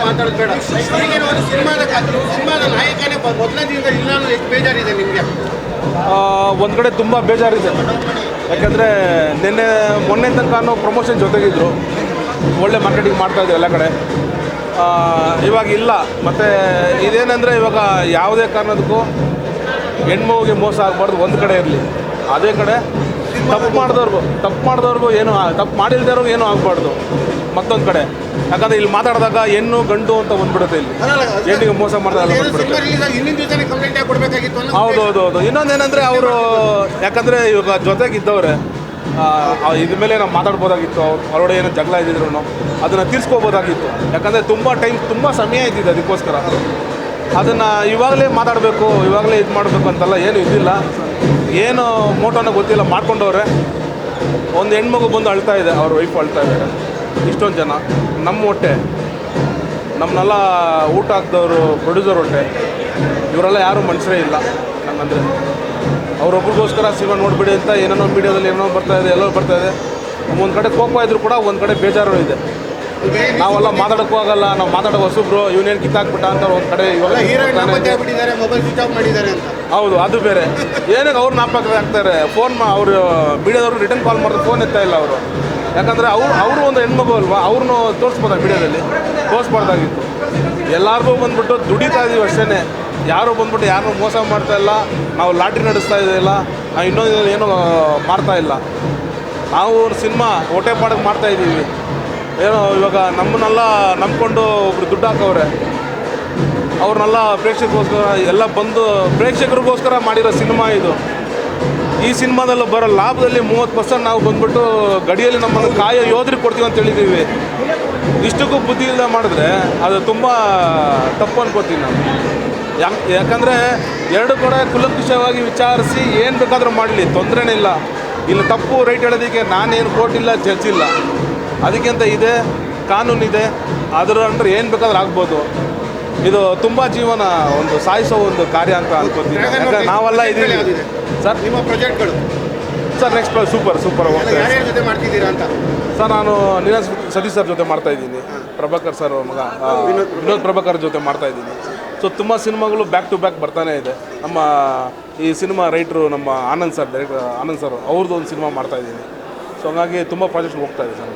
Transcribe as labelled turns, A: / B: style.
A: ಮಾತಾಡೋದು ಬೇಡ. ಈಗೇನು ಒಂದು ಸಿನಿಮಾದ ನಾಯಕನೇ ಮೊದಲದಿಂದ ಇಲ್ಲ ಅನ್ನೋದು ಎಷ್ಟು ಬೇಜಾರಿದೆ ನಿಮಗೆ?
B: ಒಂದು ಕಡೆ ತುಂಬ ಬೇಜಾರಿದೆ. ಯಾಕೆಂದರೆ ಮೊನ್ನೆ ತನಕ ಪ್ರಮೋಷನ್ ಜೊತೆಗಿದ್ರು, ಒಳ್ಳೆ ಮಾರ್ಕೆಟಿಂಗ್ ಮಾಡ್ತಾಯಿದ್ರು ಎಲ್ಲ ಕಡೆ. ಇವಾಗ ಇಲ್ಲ. ಮತ್ತು ಇದೇನೆಂದರೆ ಇವಾಗ ಯಾವುದೇ ಕಾರಣಕ್ಕೂ ಹೆಣ್ಮಗುಗೆ ಮೋಸ ಆಗಬಾರ್ದು ಒಂದು ಕಡೆ ಇರಲಿ, ಅದೇ ಕಡೆ ತಪ್ಪು ಮಾಡಿದವ್ರಿಗೂ ಏನು ತಪ್ಪು ಮಾಡಿಲ್ದವ್ರಿಗೂ ಏನೂ ಆಗಬಾರ್ದು ಮತ್ತೊಂದು ಕಡೆ. ಯಾಕಂದರೆ ಇಲ್ಲಿ ಮಾತಾಡಿದಾಗ ಹೆಣ್ಣು ಗಂಡು ಅಂತ ಬಂದ್ಬಿಡುತ್ತೆ, ಇಲ್ಲಿ ಹೆಣ್ಣಿಗೆ ಮೋಸ ಮಾಡಿದಾಗ ಬಂದ್ಬಿಡುತ್ತೆ. ಹೌದು. ಇನ್ನೊಂದೇನೆಂದರೆ ಅವರು, ಯಾಕಂದರೆ ಇವಾಗ ಜೊತೆಗಿದ್ದವ್ರೆ, ಇದ್ರ ಮೇಲೆ ನಾವು ಮಾತಾಡ್ಬೋದಾಗಿತ್ತು. ಅವರೊಡೆ ಏನೋ ಜಗಳ ಇದ್ದಿದ್ರು ಅದನ್ನು ತೀರ್ಸ್ಕೋಬೋದಾಗಿತ್ತು. ಯಾಕಂದರೆ ತುಂಬ ಸಮಯ ಇದ್ದಿದ್ದು ಅದಕ್ಕೋಸ್ಕರ. ಅದನ್ನು ಇವಾಗಲೇ ಮಾತಾಡಬೇಕು, ಇವಾಗಲೇ ಇದು ಮಾಡಬೇಕು ಅಂತೆಲ್ಲ ಏನೂ ಇದ್ದಿಲ್ಲ. ಏನು ಮೋಟೋನ ಗೊತ್ತಿಲ್ಲ, ಮಾಡ್ಕೊಂಡವ್ರೆ. ಒಂದು ಹೆಣ್ಮಗು ಬಂದು ಅಳ್ತಾ ಇದೆ, ಅವ್ರ ವೈಫ್ ಅಳ್ತಾ ಇದ್ದಾರೆ. ಇಷ್ಟೊಂದು ಜನ ನಮ್ಮ ಹೊಟ್ಟೆ, ನಮ್ಮನ್ನೆಲ್ಲ ಊಟ ಹಾಕಿದವರು ಪ್ರೊಡ್ಯೂಸರ್ ಹೊಟ್ಟೆ, ಇವರೆಲ್ಲ ಯಾರೂ ಮನುಷ್ಯರೇ ಇಲ್ಲ ನಂಗಂದರೆ. ಅವರೊಬ್ರಿಗೋಸ್ಕರ ಸಿನಿಮಾ ನೋಡಿಬಿಡಿ ಅಂತ ಏನೇನೋ ಮೀಡಿಯಾದಲ್ಲಿ ಏನೋ ಬರ್ತಾಯಿದೆ, ಎಲ್ಲೋ ಬರ್ತಾಯಿದೆ. ಒಂದು ಕಡೆ ಕೋಪ ಇದ್ದರೂ ಕೂಡ ಒಂದು ಕಡೆ ಬೇಜಾರು ಇದೆ. ನಾವೆಲ್ಲ ಮಾತಾಡೋಕ್ಕೂ ಆಗಲ್ಲ, ನಾವು ಮಾತಾಡೋ ಹೊಸಬ್ರು ಇವನೇನು ಕಿತ್ತಾಕ್ಬಿಟ್ಟ ಅಂತ ಒಂದು ಕಡೆ ಇವಾಗ
A: ಮೊಬೈಲ್ ಸ್ವಿಚ್ ಆಫ್ ಮಾಡಿದ್ದಾರೆ ಅಂತ.
B: ಹೌದು, ಅದು ಬೇರೆ. ಏನಕ್ಕೆ ಅವ್ರು ನಾಪಕ ಆಗ್ತಾರೆ. ಅವರು ಮೀಡಿಯಾದವರು ರಿಟರ್ನ್ ಕಾಲ್ ಮಾಡಿದ್ರೆ ಫೋನ್ ಎತ್ತಾ ಇಲ್ಲ ಅವರು. ಯಾಕಂದರೆ ಅವರು ಒಂದು ಹೆಣ್ಮಗು ಅಲ್ವಾ, ಅವ್ರನ್ನೂ ತೋರಿಸ್ಬೋದಾಗ ಮೀಡಿಯಾದಲ್ಲಿ, ತೋರಿಸ್ಬಾರ್ದಾಗಿತ್ತು. ಎಲ್ಲರಿಗೂ ಬಂದ್ಬಿಟ್ಟು ದುಡಿತಾ ಇದ್ದೀವಿ ಅಷ್ಟೇ. ಯಾರು ಬಂದ್ಬಿಟ್ಟು ಯಾರನ್ನೂ ಮೋಸ ಮಾಡ್ತಾಯಿಲ್ಲ, ನಾವು ಲಾಟ್ರಿ ನಡೆಸ್ತಾ ಇದ್ದಿಲ್ಲ, ನಾವು ಇನ್ನೊಂದು ಏನೂ ಮಾಡ್ತಾಯಿಲ್ಲ. ನಾವು ಸಿನಿಮಾ ಹೊಟ್ಟೆ ಪಾಡಕ್ಕೆ ಮಾಡ್ತಾಯಿದ್ದೀವಿ. ಏನೋ ಇವಾಗ ನಮ್ಮನ್ನೆಲ್ಲ ನಂಬ್ಕೊಂಡು ಒಬ್ರು ದುಡ್ಡು ಹಾಕವ್ರೆ, ಅವ್ರನ್ನೆಲ್ಲ ಪ್ರೇಕ್ಷಕರಿಗೋಸ್ಕರ ಎಲ್ಲ ಬಂದು ಪ್ರೇಕ್ಷಕರಿಗೋಸ್ಕರ ಮಾಡಿರೋ ಸಿನಿಮಾ ಇದು. ಈ ಸಿನಿಮಾದಲ್ಲಿ ಬರೋ ಲಾಭದಲ್ಲಿ 30% ನಾವು ಬಂದ್ಬಿಟ್ಟು ಗಡಿಯಲ್ಲಿ ನಮ್ಮನ್ನು ಕಾಯೋ ಯೋಧರಿಗೆ ಕೊಡ್ತೀವಿ ಅಂತ ಹೇಳಿದ್ದೀವಿ. ಇಷ್ಟಕ್ಕೂ ಬುದ್ಧಿ ಇಲ್ಲದೆ ಮಾಡಿದ್ರೆ ಅದು ತುಂಬ ತಪ್ಪು ಅನ್ಕೋತೀನಿ ನಾನು. ಯಾಕಂದರೆ ಎರಡು ಕಡೆ ಕುಲಂಕುಷವಾಗಿ ವಿಚಾರಿಸಿ ಏನು ಬೇಕಾದರೂ ಮಾಡಲಿ, ತೊಂದರೆನೇ ಇಲ್ಲ. ಇಲ್ಲಿ ತಪ್ಪು ರೈಟ್ ಹೇಳೋದಕ್ಕೆ ನಾನೇನು ಕೋರ್ಟ್ ಇಲ್ಲ, ಜಡ್ಜ್ ಇಲ್ಲ. ಅದಕ್ಕಿಂತ ಇದೆ, ಕಾನೂನಿದೆ, ಅದರ ಅಂಡ್ರೆ ಏನು ಬೇಕಾದ್ರೂ ಆಗ್ಬೋದು. ಇದು ತುಂಬ ಜೀವನ ಒಂದು ಸಾಯಿಸೋ ಒಂದು ಕಾರ್ಯ ಅಂತ ಅನ್ಕೋತೀನಿ. ಯಾಕಂದರೆ ನಾವೆಲ್ಲ ಇದ್ದೀವಿ ಸರ್.
A: ನಿಮ್ಮ ಪ್ರಾಜೆಕ್ಟ್ಗಳು
B: ಸರ್ ನೆಕ್ಸ್ಟ್ ಸೂಪರ್
A: ಜೊತೆ ಮಾಡ್ತಿದ್ದೀರಾ ಅಂತ?
B: ಸರ್ ನಾನು ಸತೀಶ್ ಸರ್ ಜೊತೆ ಮಾಡ್ತಾಯಿದ್ದೀನಿ, ಪ್ರಭಾಕರ್ ಸರ್ ಮಗ ವಿನೋದ್ ಪ್ರಭಾಕರ್ ಜೊತೆ ಮಾಡ್ತಾಯಿದ್ದೀನಿ. ಸೊ ತುಂಬ ಸಿನಿಮಾಗಳು ಬ್ಯಾಕ್ ಟು ಬ್ಯಾಕ್ ಬರ್ತಾನೆ ಇದೆ. ನಮ್ಮ ಈ ಸಿನಿಮಾ ರೈಟ್ರು ನಮ್ಮ Anand sir, director Anand sir, ಅವ್ರದ್ದು ಒಂದು ಸಿನಿಮಾ ಮಾಡ್ತಾಯಿದ್ದೀನಿ. ಸೊ ಹಂಗಾಗಿ ತುಂಬ ಪ್ರಾಜೆಕ್ಟ್ ಹೋಗ್ತಾ ಇದೆ ಸರ್.